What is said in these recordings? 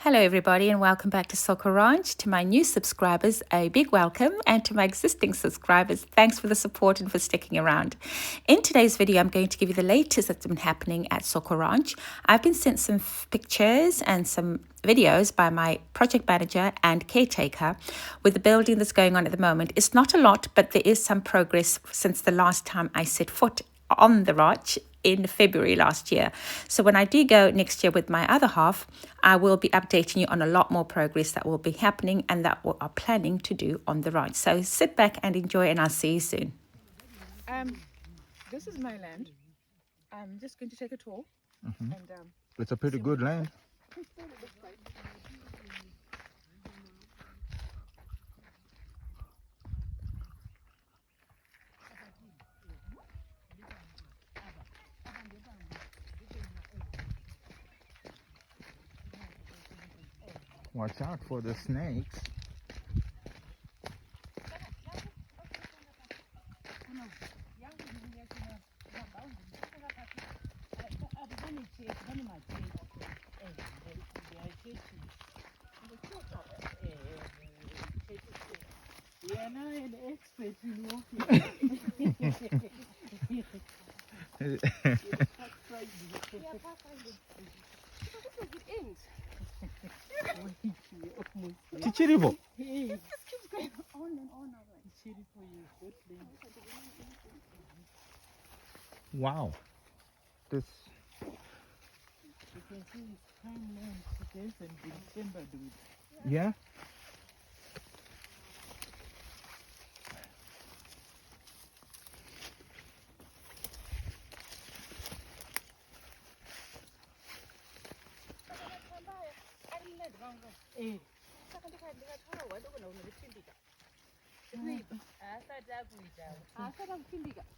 Hello, everybody, and welcome back to Soko Ranch. To my new subscribers, a big welcome, and to my existing subscribers, thanks for the support and for sticking around. In today's video, I'm going to give you the latest that's been happening at Soko Ranch. I've been sent some pictures and some videos by my project manager and caretaker with the building that's going on at the moment. It's not a lot, but there is some progress since the last time I set foot on the ranch in February last year. So when I do go next year with my other half, I will be updating you on a lot more progress that will be happening and that we are planning to do on the ranch. So sit back and enjoy, and I'll see you soon. This is my land. I'm just going to take a tour. And It's a pretty good land. Watch out for the snakes. Yeah, now an expert in walking. Chichiribo. Hey, just keeps going on and on. Chiripo is good thing. Wow. This. You can see it's fine land. It hasn't been timbered with. Yeah.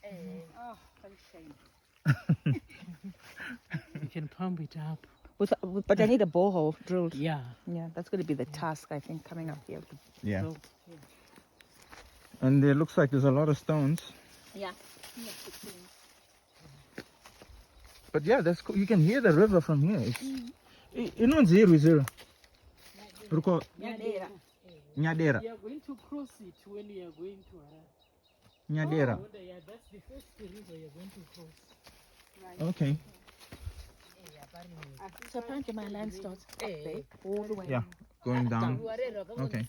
Hey. Oh, what a shame. You can pump it up. But I need a borehole drilled. Yeah. Yeah, that's going to be the task, I think, coming up here. Yeah. So, And it looks like there's a lot of stones. Yeah. But yeah, that's cool. You can hear the river from here. It's not zero. Ruko Nyadera. Nyadera. you are going to cross it when you are going to Harare. Nyadera. Oh, yeah, that's the first river you're going to cross. Okay. So apparently my land starts up there, all the way. Yeah. Going down. Okay.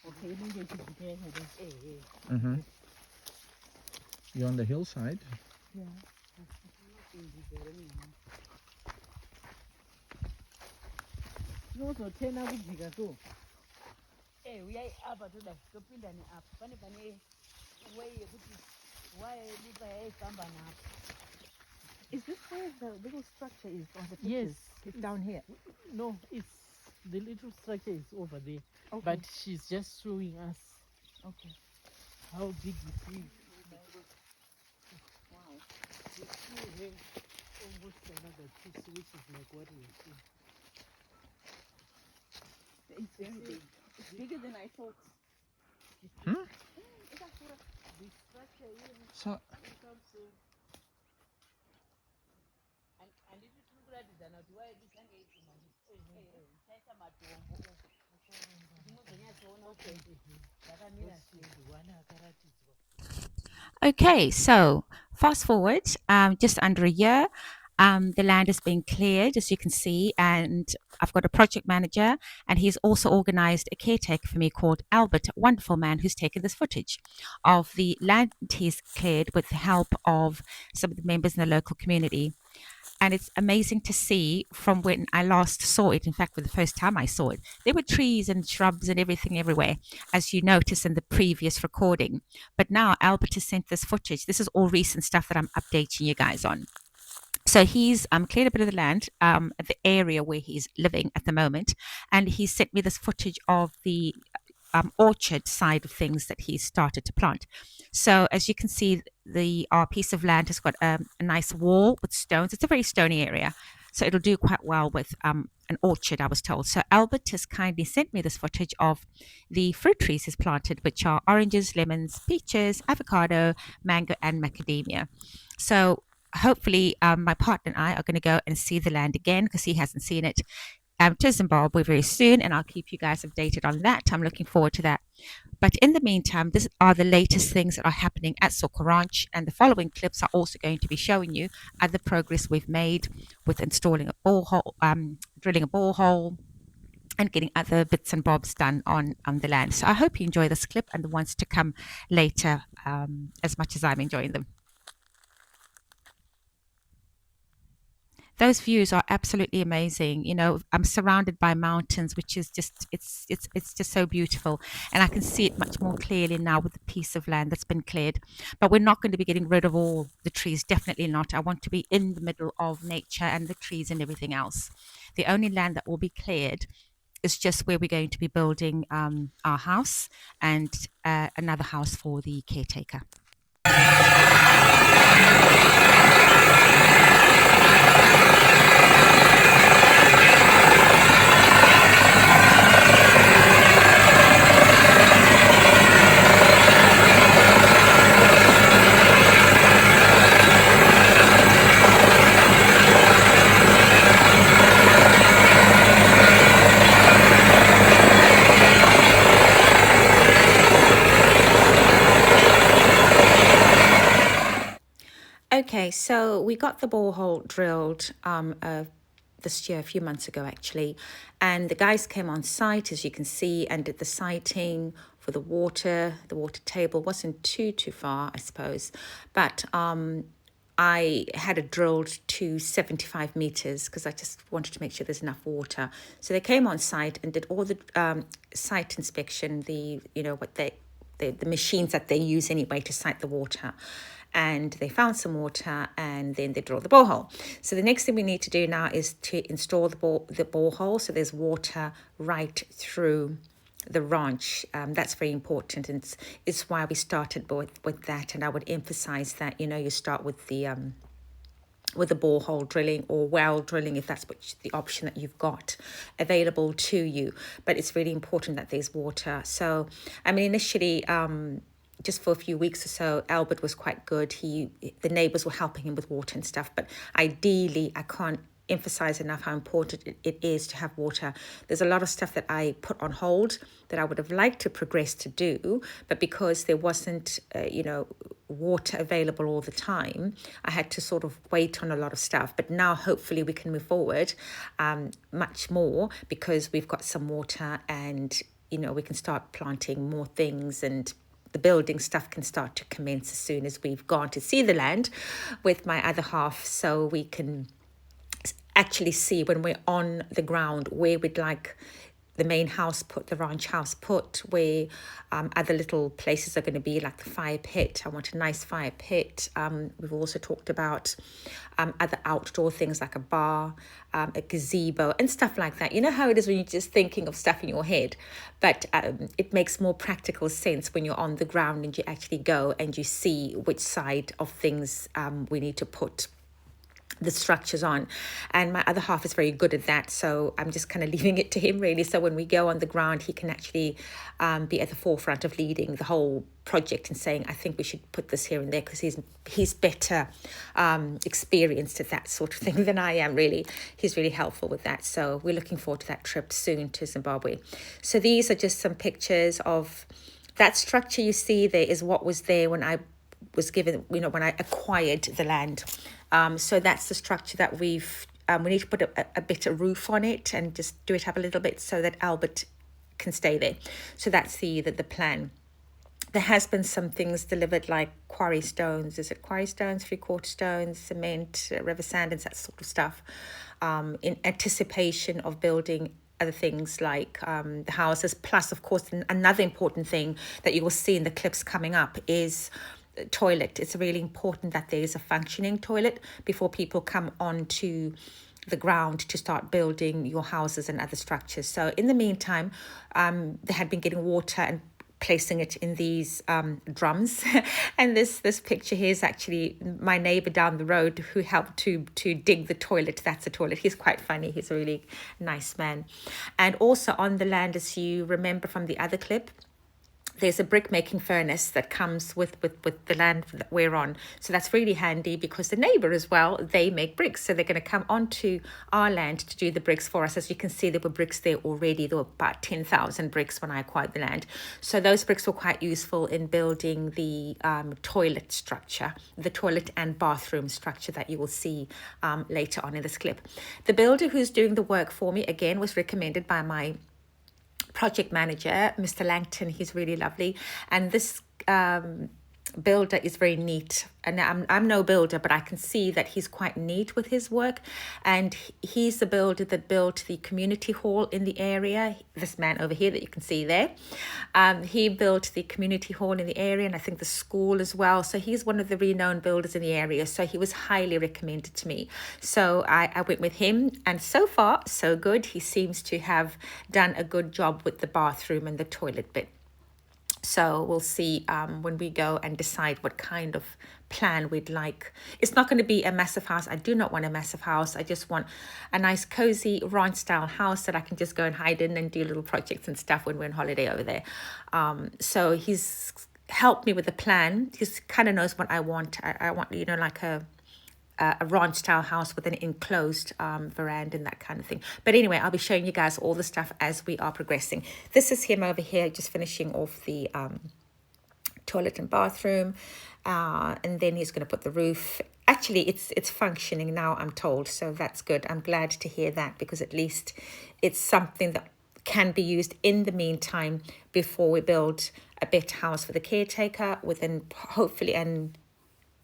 Okay, you need to prepare Mm-hmm. You're on the hillside. Yeah. Unozotena kudzika so. Uyai apa toda topinda neapa pane way yekuti wayelipa yaifamba napo. Is this where the little structure is on the Yes. pictures? It's down here. No, it's the little structure is over there. Okay. But she's just showing us Okay. how big it is. Wow. We still have almost another piece, which is like what we see. It's very big. It's bigger than I thought. Hmm? The structure here So becomes so. Handiti tiri kuratidzana kuti waidishange chaita matombo ndinozonyatsoona kuti zvakamira Okay, so fast forward just under a year. The land is being cleared, as you can see, and I've got a project manager, and he's also organized a caretaker for me called Albert, a wonderful man who's taken this footage of the land he's cleared with the help of some of the members in the local community. And it's amazing to see from when I last saw it. In fact, for the first time I saw it, there were trees and shrubs and everything everywhere, as you noticed in the previous recording. But now Albert has sent this footage. This is all recent stuff that I'm updating you guys on. So he's cleared a bit of the land, the area where he's living at the moment, and he sent me this footage of the orchard side of things that he started to plant. So as you can see, our piece of land has got a nice wall with stones. It's a very stony area. So it'll do quite well with an orchard, I was told. So Albert has kindly sent me this footage of the fruit trees he's planted, which are oranges, lemons, peaches, avocado, mango, and macadamia. So hopefully my partner and I are going to go and see the land again because he hasn't seen it to Zimbabwe very soon, and I'll keep you guys updated on that. I'm looking forward to that. But in the meantime, these are the latest things that are happening at Soko Ranch, and the following clips are also going to be showing you other progress we've made with installing a borehole, drilling a borehole, and getting other bits and bobs done on the land. So I hope you enjoy this clip and the ones to come later as much as I'm enjoying them. Those views are absolutely amazing. You know, I'm surrounded by mountains, which is just it's just so beautiful, and I can see it much more clearly now with the piece of land that's been cleared. But we're not going to be getting rid of all the trees, definitely not. I want to be in the middle of nature and the trees and everything else. The only land that will be cleared is just where we're going to be building our house and another house for the caretaker. Okay, so we got the borehole drilled this year, a few months ago actually, and the guys came on site, as you can see, and did the siting for the water. The water table wasn't too far, I suppose, but I had it drilled to 75 meters because I just wanted to make sure there's enough water. So they came on site and did all the site inspection, the machines that they use anyway to site the water. And they found some water, and then they drilled the borehole. So the next thing we need to do now is to install the borehole, so there's water right through the ranch. That's very important, and it's why we started with that. And I would emphasize that, you know, you start with the borehole drilling or well drilling, if that's the option that you've got available to you. But it's really important that there's water. So, I mean, initially, just for a few weeks or so, Albert was quite good. The neighbors were helping him with water and stuff. But ideally, I can't emphasize enough how important it is to have water. There's a lot of stuff that I put on hold that I would have liked to progress to do, but because there wasn't, water available all the time, I had to sort of wait on a lot of stuff. But now hopefully we can move forward much more because we've got some water, and, you know, we can start planting more things, and the building stuff can start to commence as soon as we've gone to see the land with my other half, so we can actually see when we're on the ground where we'd like the main house put, the ranch house put, where other little places are going to be, like the fire pit. I want a nice fire pit. We've also talked about other outdoor things like a bar, a gazebo and stuff like that. You know how it is when you're just thinking of stuff in your head, but it makes more practical sense when you're on the ground and you actually go and you see which side of things we need to put the structures on. And my other half is very good at that, so I'm just kind of leaving it to him really. So when we go on the ground, he can actually be at the forefront of leading the whole project and saying, I think we should put this here and there, because he's better experienced at that sort of thing than I am really. He's really helpful with that. So we're looking forward to that trip soon to Zimbabwe. So these are just some pictures of that structure. You see there is what was there when I was given, when I acquired the land. So that's the structure that we need to put a bit of roof on it and just do it up a little bit so that Albert can stay there. So that's the plan. There has been some things delivered like quarry stones. Is it quarry stones, 3/4 stones, cement, river sand, and that sort of stuff, in anticipation of building other things like the houses. Plus, of course, another important thing that you will see in the clips coming up is toilet. It's really important that there is a functioning toilet before people come onto the ground to start building your houses and other structures. So in the meantime, they had been getting water and placing it in these drums. And this picture here is actually my neighbor down the road who helped to dig the toilet. That's a toilet. He's quite funny. He's a really nice man. And also on the land, as you remember from the other clip, there's a brick making furnace that comes with the land that we're on. So that's really handy because the neighbor as well, they make bricks. So they're going to come onto our land to do the bricks for us. As you can see, there were bricks there already. There were about 10,000 bricks when I acquired the land. So those bricks were quite useful in building the toilet structure, the toilet and bathroom structure that you will see later on in this clip. The builder who's doing the work for me, again, was recommended by my project manager, Mr. Langton. He's really lovely. And this builder is very neat. And I'm no builder, but I can see that he's quite neat with his work. And he's the builder that built the community hall in the area. This man over here that you can see there. He built the community hall in the area, and I think the school as well. So he's one of the renowned builders in the area. So he was highly recommended to me. So I went with him, and so far, so good. He seems to have done a good job with the bathroom and the toilet bit. So we'll see when we go and decide what kind of plan we'd like. It's not going to be a massive house. I do not want a massive house. I just want a nice cozy ranch style house that I can just go and hide in and do little projects and stuff when we're on holiday over there. So he's helped me with the plan. He kind of knows what I want. I want, you know, like a ranch style house with an enclosed veranda and that kind of thing. But anyway, I'll be showing you guys all the stuff as we are progressing. This is him over here just finishing off the toilet and bathroom, and then he's going to put the roof. Actually, it's functioning now, I'm told, so that's good. I'm glad to hear that, because at least it's something that can be used in the meantime before we build a better house for the caretaker, within hopefully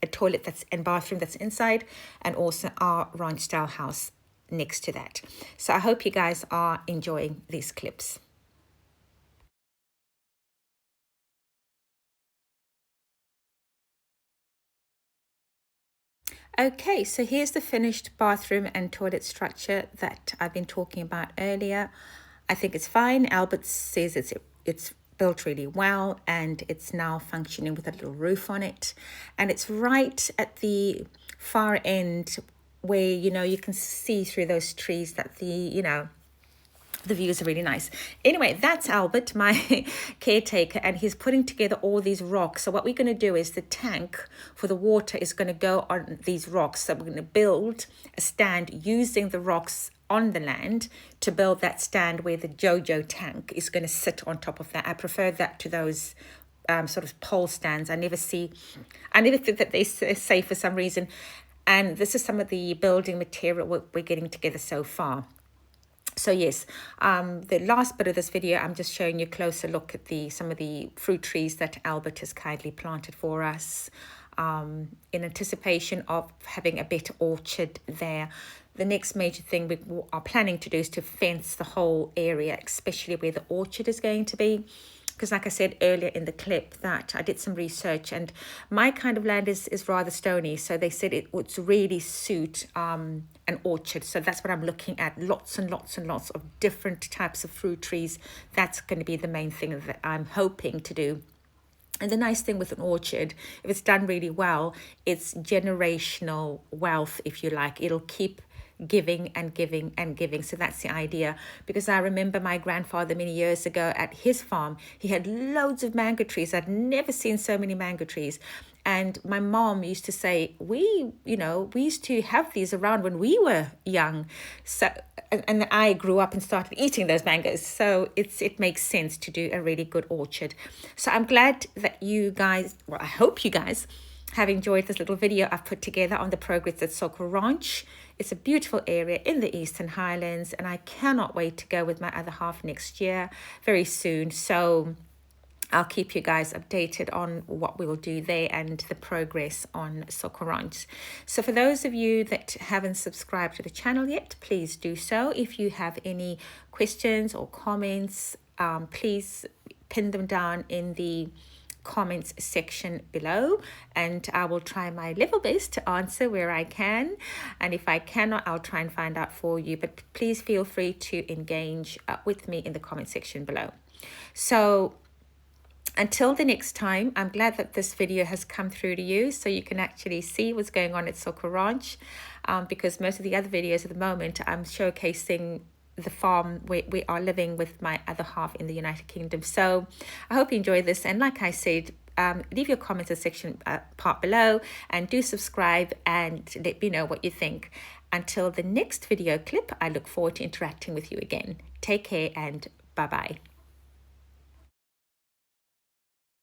a toilet that's and bathroom that's inside, and also our ranch style house next to that. So I hope you guys are enjoying these clips. Okay, so here's the finished bathroom and toilet structure that I've been talking about earlier. I think it's fine. Albert says it's built really well, and it's now functioning with a little roof on it. And it's right at the far end where, you know, you can see through those trees that the views are really nice. Anyway, that's Albert, my caretaker, and he's putting together all these rocks. So what we're going to do is the tank for the water is going to go on these rocks. So we're going to build a stand using the rocks on the land to build that stand where the JoJo tank is going to sit on top of that. I prefer that to those sort of pole stands. I never think that they're safe for some reason. And this is some of the building material we're getting together so far. So yes, the last bit of this video, I'm just showing you a closer look at some of the fruit trees that Albert has kindly planted for us in anticipation of having a better orchard there. The next major thing we are planning to do is to fence the whole area, especially where the orchard is going to be. Because like I said earlier in the clip, that I did some research, and my kind of land is rather stony. So they said it would really suit an orchard. So that's what I'm looking at. Lots and lots and lots of different types of fruit trees. That's going to be the main thing that I'm hoping to do. And the nice thing with an orchard, if it's done really well, it's generational wealth, if you like. It'll keep giving and giving and giving. So that's the idea, because I remember my grandfather many years ago at his farm, he had loads of mango trees. I'd never seen so many mango trees. And my mom used to say, we used to have these around when we were young. So, and I grew up and started eating those mangoes. So it makes sense to do a really good orchard. So I'm glad that you guys, well, I hope you guys have enjoyed this little video I've put together on the progress at Soko Ranch. It's a beautiful area in the Eastern Highlands, and I cannot wait to go with my other half next year, very soon. So I'll keep you guys updated on what we will do there and the progress on Soko Ranch. So for those of you that haven't subscribed to the channel yet, please do so. If you have any questions or comments, please pin them down in the comments section below, and I will try my level best to answer where I can, and if I cannot, I'll try and find out for you. But please feel free to engage with me in the comment section below. So Until the next time, I'm glad that this video has come through to you so you can actually see what's going on at Soko Ranch, because most of the other videos at the moment I'm showcasing the farm where we are living with my other half in the United Kingdom. So I hope you enjoy this, and like I said, leave your comments in the section part below, and do subscribe and let me know what you think. Until the next video clip, I look forward to interacting with you again. Take care and bye-bye.